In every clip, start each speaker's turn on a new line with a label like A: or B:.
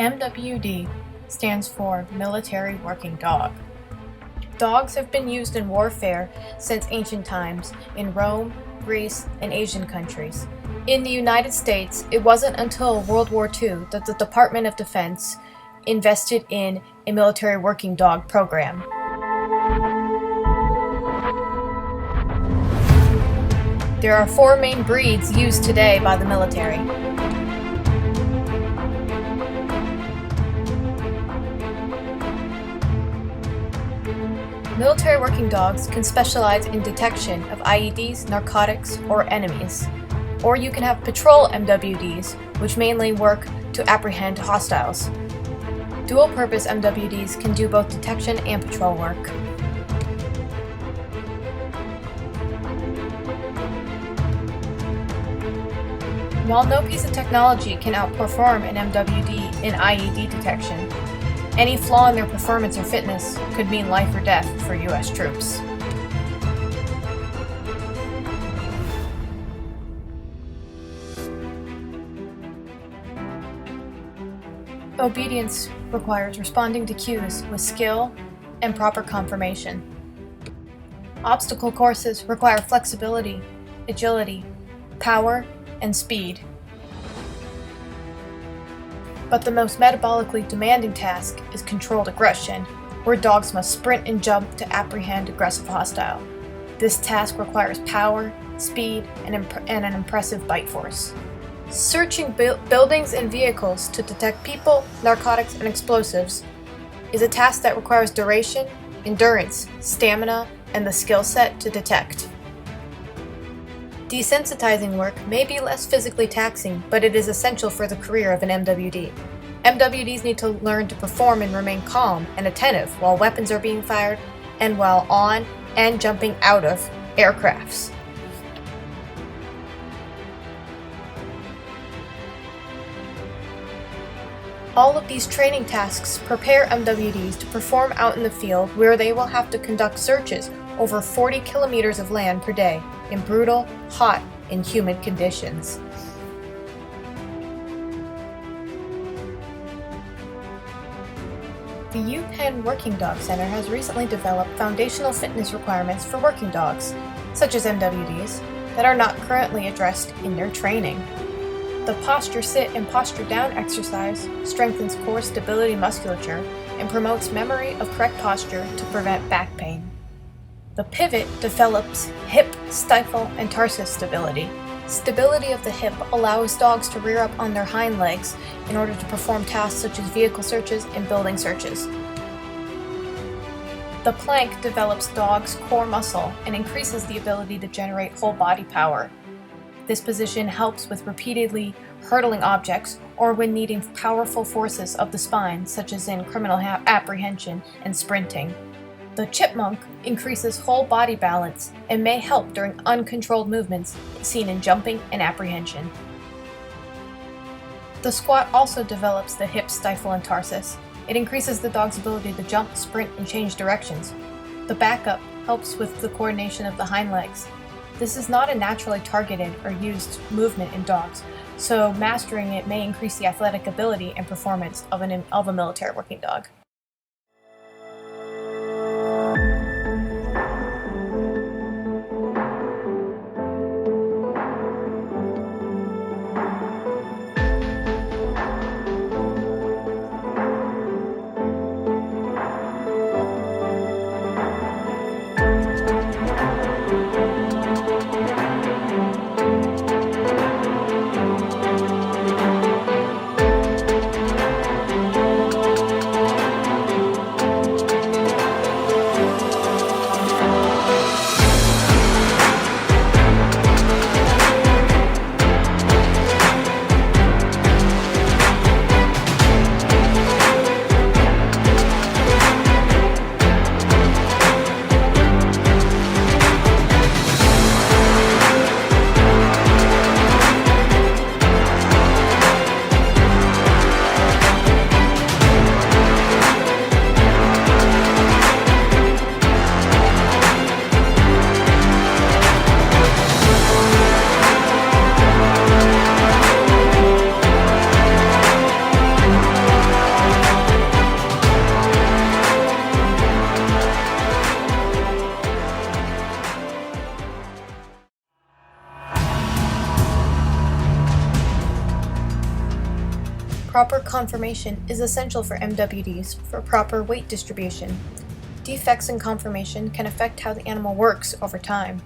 A: MWD stands for Military Working Dog. Dogs have been used in warfare since ancient times in Rome, Greece, and Asian countries. In the United States, it wasn't until World War II that the Department of Defense invested in a military working dog program. There are 4 main breeds used today by the military. Military working dogs can specialize in detection of IEDs, narcotics, or enemies. Or you can have patrol MWDs, which mainly work to apprehend hostiles. Dual-purpose MWDs can do both detection and patrol work. While no piece of technology can outperform an MWD in IED detection, any flaw in their performance or fitness could mean life or death for U.S. troops. Obedience requires responding to cues with skill and proper confirmation. Obstacle courses require flexibility, agility, power, and speed. But the most metabolically demanding task is controlled aggression, where dogs must sprint and jump to apprehend aggressive hostile. This task requires power, speed, and an impressive bite force. Searching buildings and vehicles to detect people, narcotics, and explosives is a task that requires duration, endurance, stamina, and the skill set to detect. Desensitizing work may be less physically taxing, but it is essential for the career of an MWD. MWDs need to learn to perform and remain calm and attentive while weapons are being fired and while on and jumping out of aircrafts. All of these training tasks prepare MWDs to perform out in the field, where they will have to conduct searches over 40 kilometers of land per day in brutal, hot, and humid conditions. The UPenn Working Dog Center has recently developed foundational fitness requirements for working dogs, such as MWDs, that are not currently addressed in their training. The posture sit and posture down exercise strengthens core stability musculature and promotes memory of correct posture to prevent back pain. The pivot develops hip, stifle, and tarsus stability. Stability of the hip allows dogs to rear up on their hind legs in order to perform tasks such as vehicle searches and building searches. The plank develops dogs' core muscle and increases the ability to generate whole body power. This position helps with repeatedly hurdling objects or when needing powerful forces of the spine, such as in criminal apprehension and sprinting. The chipmunk increases whole body balance and may help during uncontrolled movements seen in jumping and apprehension. The squat also develops the hip, stifle, and tarsus. It increases the dog's ability to jump, sprint, and change directions. The backup helps with the coordination of the hind legs. This is not a naturally targeted or used movement in dogs, so mastering it may increase the athletic ability and performance of a military working dog. Proper conformation is essential for MWDs for proper weight distribution. Defects in conformation can affect how the animal works over time.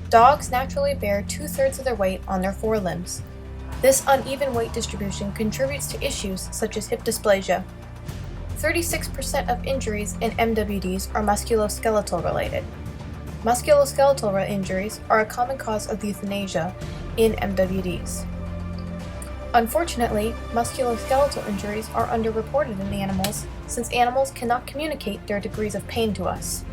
A: Dogs naturally bear 2/3 of their weight on their forelimbs. This uneven weight distribution contributes to issues such as hip dysplasia. 36% of injuries in MWDs are musculoskeletal related. Musculoskeletal injuries are a common cause of euthanasia in MWDs. Unfortunately, musculoskeletal injuries are underreported in the animals since animals cannot communicate their degrees of pain to us.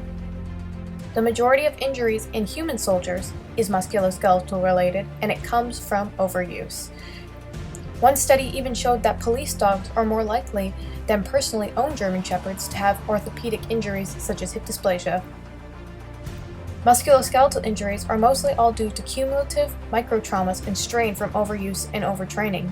A: The majority of injuries in human soldiers is musculoskeletal related, and it comes from overuse. One study even showed that police dogs are more likely than personally owned German Shepherds to have orthopedic injuries such as hip dysplasia. Musculoskeletal injuries are mostly all due to cumulative microtraumas and strain from overuse and overtraining.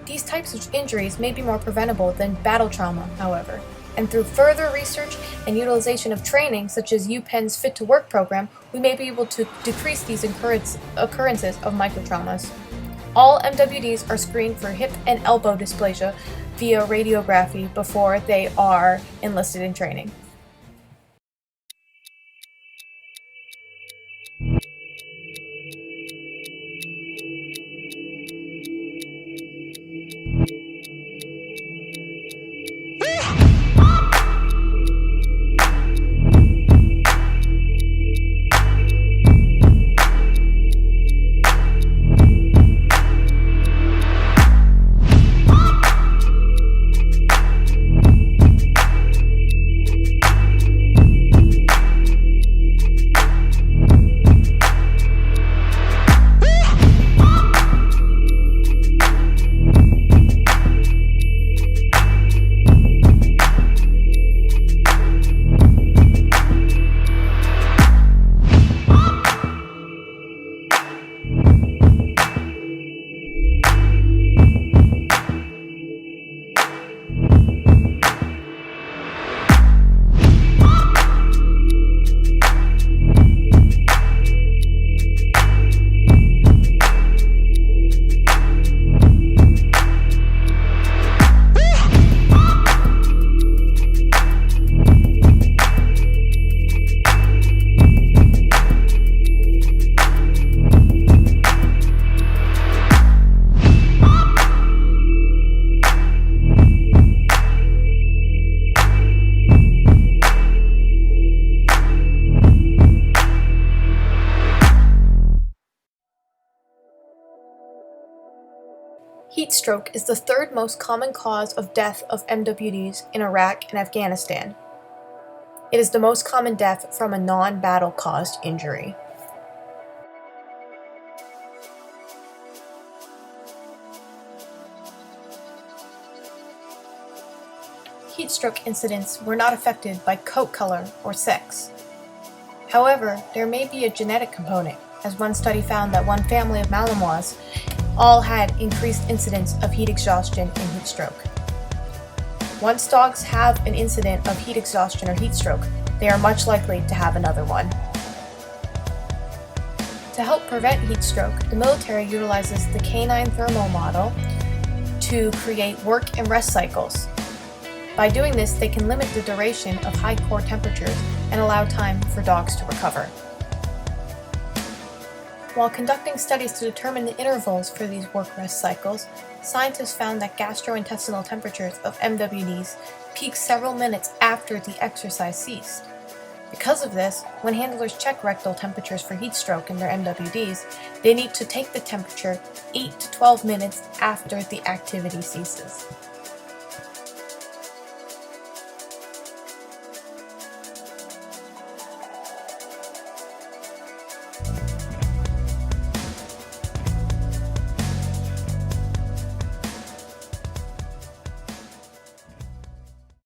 A: These types of injuries may be more preventable than battle trauma, however, and through further research and utilization of training such as UPenn's Fit to Work program, we may be able to decrease these occurrences of microtraumas. All MWDs are screened for hip and elbow dysplasia via radiography before they are enlisted in training. Heat stroke is the third most common cause of death of MWDs in Iraq and Afghanistan. It is the most common death from a non-battle caused injury. Heat stroke incidents were not affected by coat color or sex. However, there may be a genetic component, as one study found that one family of Malinois all had increased incidence of heat exhaustion and heat stroke. Once dogs have an incident of heat exhaustion or heat stroke, they are much likely to have another one. To help prevent heat stroke, the military utilizes the canine thermal model to create work and rest cycles. By doing this, they can limit the duration of high core temperatures and allow time for dogs to recover. While conducting studies to determine the intervals for these work-rest cycles, scientists found that gastrointestinal temperatures of MWDs peak several minutes after the exercise ceased. Because of this, when handlers check rectal temperatures for heat stroke in their MWDs, they need to take the temperature 8 to 12 minutes after the activity ceases.